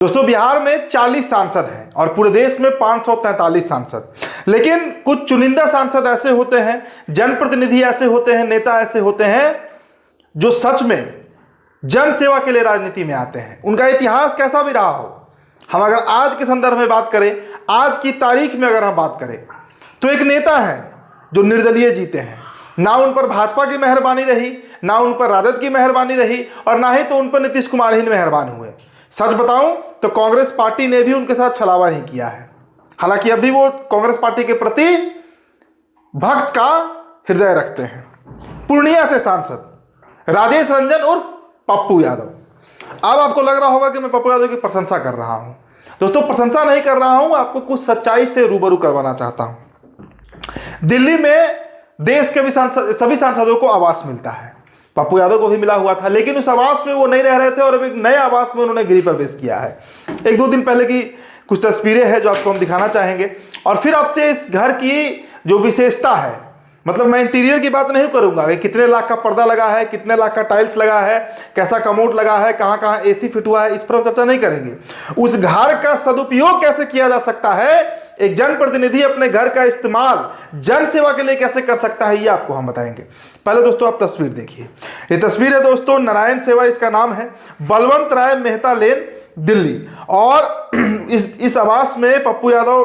दोस्तों बिहार में 40 सांसद हैं और पूरे देश में 543 सांसद, लेकिन कुछ चुनिंदा सांसद ऐसे होते हैं, जनप्रतिनिधि ऐसे होते हैं, नेता ऐसे होते हैं जो सच में जन सेवा के लिए राजनीति में आते हैं। उनका इतिहास कैसा भी रहा हो, हम अगर आज के संदर्भ में बात करें, आज की तारीख में अगर हम बात करें, तो एक नेता है जो निर्दलीय जीते हैं। ना उन पर भाजपा की मेहरबानी रही, ना उन पर राजद की मेहरबानी रही, और ना ही तो उन पर नीतीश कुमार ही मेहरबान हुए। सच बताऊं तो कांग्रेस पार्टी ने भी उनके साथ छलावा नहीं किया है। हालांकि अभी वो कांग्रेस पार्टी के प्रति भक्त का हृदय रखते हैं। पूर्णिया से सांसद राजेश रंजन उर्फ पप्पू यादव। अब आपको लग रहा होगा कि मैं पप्पू यादव की प्रशंसा कर रहा हूं। दोस्तों प्रशंसा नहीं कर रहा हूं, आपको कुछ सच्चाई से रूबरू करवाना चाहता हूं। दिल्ली में देश के भी सभी सांसदों को आवास मिलता है, पप्पू यादव को भी मिला हुआ था, लेकिन उस आवास में वो नहीं रह रहे थे और अब एक नए आवास में उन्होंने गृह प्रवेश किया है। एक दो दिन पहले की कुछ तस्वीरें हैं जो आपको हम दिखाना चाहेंगे, और फिर आपसे इस घर की जो विशेषता है, मतलब मैं इंटीरियर की बात नहीं करूंगा कि कितने लाख का पर्दा लगा है, कितने लाख का टाइल्स लगा है, कैसा कमोड लगा है, कहां कहां एसी फिट हुआ है, इस पर हम चर्चा नहीं करेंगे। उस घर का सदुपयोग कैसे किया जा सकता है, एक जनप्रतिनिधि अपने घर का इस्तेमाल जन सेवा के लिए कैसे कर सकता है, ये आपको हम बताएंगे। पहले दोस्तों आप तस्वीर देखिए। ये तस्वीर है दोस्तों नारायण सेवा, इसका नाम है, बलवंत राय मेहता लेन, दिल्ली। और इस आवास में पप्पू यादव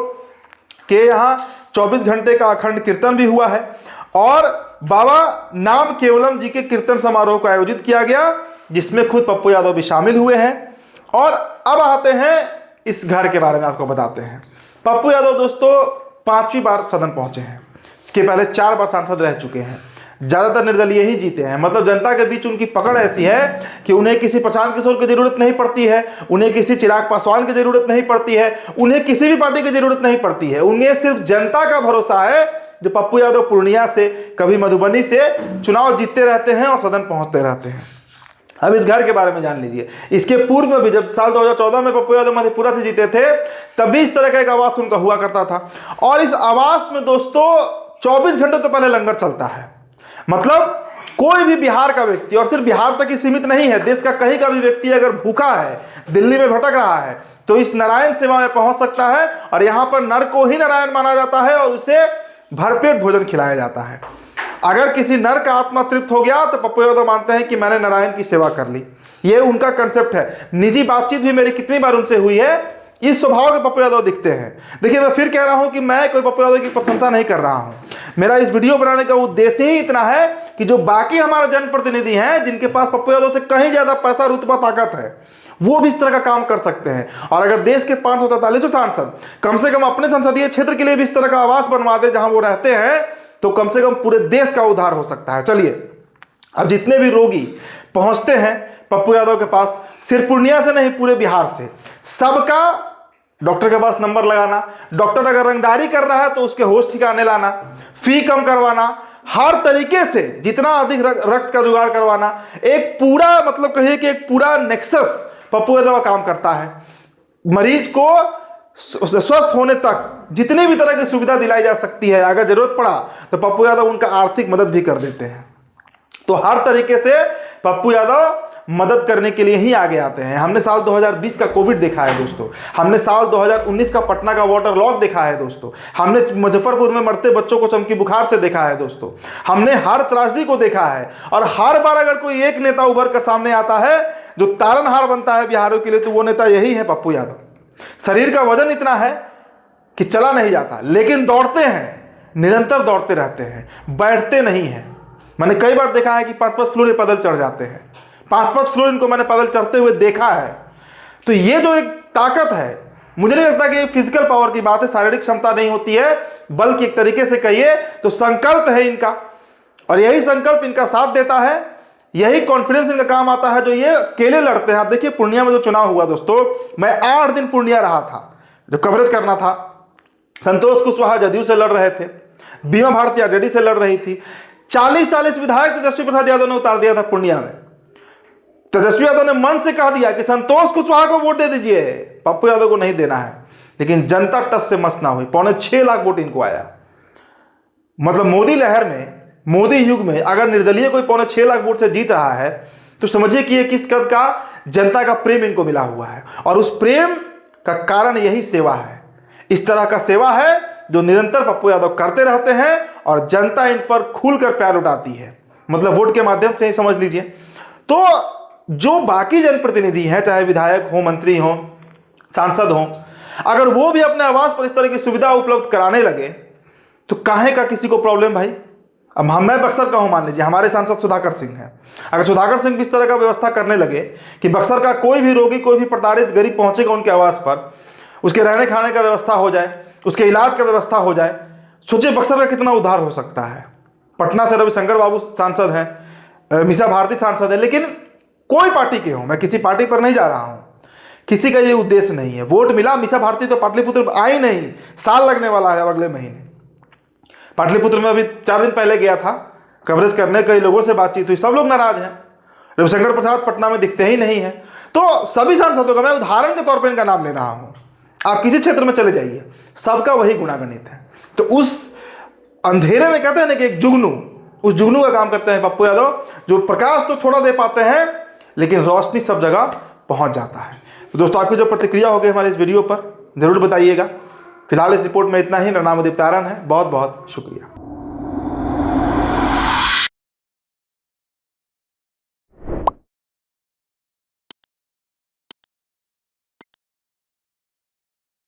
के यहाँ 24 घंटे का अखंड कीर्तन भी हुआ है और बाबा नाम केवलम जी के कीर्तन समारोह को आयोजित किया गया, जिसमें खुद पप्पू यादव भी शामिल हुए हैं। और अब आते हैं इस घर के बारे में आपको बताते हैं। पप्पू यादव दोस्तों 5वीं बार सदन पहुंचे हैं। इसके पहले 4 बार सांसद रह चुके हैं। ज्यादातर निर्दलीय ही जीते हैं, मतलब जनता के बीच उनकी पकड़ ऐसी है कि उन्हें किसी प्रशांत किशोर की जरूरत नहीं पड़ती है, उन्हें किसी चिराग पासवान की जरूरत नहीं पड़ती है, उन्हें किसी भी पार्टी की जरूरत नहीं पड़ती है। उन्हें सिर्फ जनता का भरोसा है, जो पप्पू यादव पूर्णिया से, कभी मधुबनी से चुनाव जीतते रहते हैं और सदन पहुंचते रहते हैं। अब इस घर के बारे में जान लीजिए। इसके पूर्व में भी जब साल 2014 में पप्पू यादव मधेपुरा से जीते थे, तब भी इस तरह का एक आवास उनका हुआ करता था। और इस आवास में दोस्तों 24 घंटे तो पहले लंगर चलता है। मतलब कोई भी बिहार का व्यक्ति, और सिर्फ बिहार तक ही सीमित नहीं है, देश का कहीं का भी व्यक्ति अगर भूखा है, दिल्ली में भटक रहा है, तो इस नारायण सेवा में पहुंच सकता है। और यहां पर नर को ही नारायण माना जाता है और उसे भरपेट भोजन खिलाया जाता है। अगर किसी नर का आत्मा तृप्त हो गया तो पप्पू यादव मानते हैं कि मैंने नारायण की सेवा कर ली। ये उनका कंसेप्ट है। निजी बातचीत भी मेरी कितनी बार उनसे हुई है, इस स्वभाव के पप्पू यादव दिखते हैं। देखिए मैं फिर कह रहा हूं कि मैं कोई पप्पू यादव की प्रशंसा नहीं कर रहा हूं। मेरा इस वीडियो बनाने का उद्देश्य ही इतना है कि जो बाकी हमारे जनप्रतिनिधि हैं, जिनके पास पप्पू यादव से कहीं ज्यादा पैसा, रुतबा, ताकत है, वो भी इस तरह का काम कर सकते हैं। और अगर देश के 543 सांसद कम से कम अपने संसदीय क्षेत्र के लिए भी इस तरह का आवास बनवा दे जहां वो रहते हैं, तो कम से कम पूरे देश का उद्धार हो सकता है। चलिए, अब जितने भी रोगी पहुंचते हैं पप्पू यादव के पास, सिर्फ पूर्णिया से नहीं, पूरे बिहार से, सबका डॉक्टर के पास नंबर लगाना, डॉक्टर अगर रंगदारी कर रहा है तो उसके होश ठिकाने लाना, फी कम करवाना, हर तरीके से जितना अधिक रक्त का जुगाड़ करवाना, एक पूरा, मतलब कहिए कि एक पूरा नेक्सस पप्पू यादव का काम करता है। मरीज को स्वस्थ होने तक जितनी भी तरह की सुविधा दिलाई जा सकती है, अगर जरूरत पड़ा तो पप्पू यादव उनका आर्थिक मदद भी कर देते हैं। तो हर तरीके से पप्पू यादव मदद करने के लिए ही आगे आते हैं। हमने साल 2020 का कोविड देखा है दोस्तों, हमने साल 2019 का पटना का वाटर लॉक देखा है दोस्तों, हमने मुजफ्फरपुर में मरते बच्चों को चमकी बुखार से देखा है दोस्तों, हमने हर त्रासदी को देखा है। और हर बार अगर कोई एक नेता उभर कर सामने आता है जो तारनहार बनता है बिहारियों के लिए, तो वो नेता यही है, पप्पू यादव। शरीर का वजन इतना है कि चला नहीं जाता, लेकिन दौड़ते हैं, निरंतर दौड़ते रहते हैं, बैठते नहीं हैं। मैंने कई बार देखा है कि 5-5 फ्लोर पैदल चढ़ जाते हैं, 5-5 फ्लोर इनको मैंने पैदल चढ़ते हुए देखा है। तो ये जो एक ताकत है, मुझे नहीं लगता कि ये फिजिकल पावर की बात है, शारीरिक क्षमता नहीं होती है, बल्कि एक तरीके से कहिए तो संकल्प है इनका। और यही संकल्प इनका साथ देता है, यही कॉन्फिडेंस इनका काम आता है, जो ये अकेले लड़ते हैं। आप देखिए पूर्णिया में जो चुनाव हुआ दोस्तों, मैं 8 दिन पूर्णिया रहा था, जो कवरेज करना था। संतोष कुशवाहा जदयू से लड़ रहे थे, बीमा भारती आरजेडी से लड़ रही थी। 40 विधायक तेजस्वी प्रसाद यादव ने उतार दिया था पूर्णिया में। तेजस्वी यादव ने मन से कह दिया कि संतोष कुशवाहा को वोट दे दीजिए, पप्पू यादव को नहीं देना है। लेकिन जनता टस से मस ना हुई, 6.25 लाख वोट इनको आया। मतलब मोदी लहर में, मोदी युग में अगर निर्दलीय कोई 6.25 लाख वोट से जीत रहा है, तो समझिए कि ये किस कद का जनता का प्रेम इनको मिला हुआ है और उस प्रेम का कारण यही सेवा है। इस तरह का सेवा है जो निरंतर पप्पू यादव करते रहते हैं और जनता इन पर खुलकर प्यार उठाती है, मतलब वोट के माध्यम से ही समझ लीजिए। तो जो बाकी जनप्रतिनिधि हैं, चाहे विधायक हो, मंत्री हो, सांसद हो, अगर वो भी अपने आवास पर इस तरह की सुविधा उपलब्ध कराने लगे तो काहे का किसी को प्रॉब्लम भाई। अब मैं बक्सर का हूं, मान लीजिए हमारे सांसद सुधाकर सिंह हैं, अगर सुधाकर सिंह भी इस तरह का व्यवस्था करने लगे कि बक्सर का कोई भी रोगी, कोई भी प्रताड़ित गरीब पहुंचेगा उनके आवास पर, उसके रहने खाने का व्यवस्था हो जाए, उसके इलाज का व्यवस्था हो जाए, सोचिए बक्सर का कितना उद्धार हो सकता है। पटना से रविशंकर बाबू सांसद हैं, मीसा भारती सांसद है, लेकिन कोई पार्टी के हो, मैं किसी पार्टी पर नहीं जा रहा हूं, किसी का ये उद्देश्य नहीं है। वोट मिला, मीसा भारती तो पाटलिपुत्र आई नहीं, साल लगने वाला है अगले महीने। पाटलिपुत्र में अभी 4 दिन पहले गया था कवरेज करने, कई लोगों से बातचीत हुई, सब लोग नाराज हैं। रविशंकर प्रसाद पटना में दिखते ही नहीं है। तो सभी सांसदों का मैं उदाहरण के तौर पर इनका नाम ले रहा हूं, आप किसी क्षेत्र में चले जाइए, सबका वही गुणागणित है। तो उस अंधेरे में कहते हैं ना कि एक जुगनू, उस जुगनू का काम करते हैं पप्पू यादव, जो प्रकाश तो थोड़ा दे पाते हैं लेकिन रोशनी सब जगह पहुंच जाता है। तो दोस्तों, आपकी जो प्रतिक्रिया होगी हमारे इस वीडियो पर जरूर बताइएगा। फिलहाल इस रिपोर्ट में इतना ही। मेरा नाम उदित तारण है, बहुत बहुत शुक्रिया।